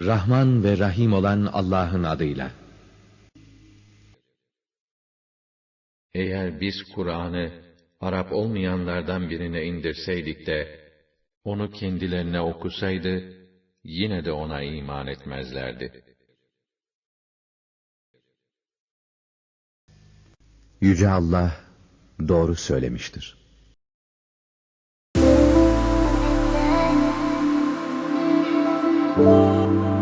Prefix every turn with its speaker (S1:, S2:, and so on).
S1: Rahman ve Rahim olan Allah'ın adıyla.
S2: Eğer biz Kur'an'ı Arap olmayanlardan birine indirseydik de onu kendilerine okusaydı, yine de ona iman etmezlerdi.
S1: Yüce Allah doğru söylemiştir.
S3: Thank you.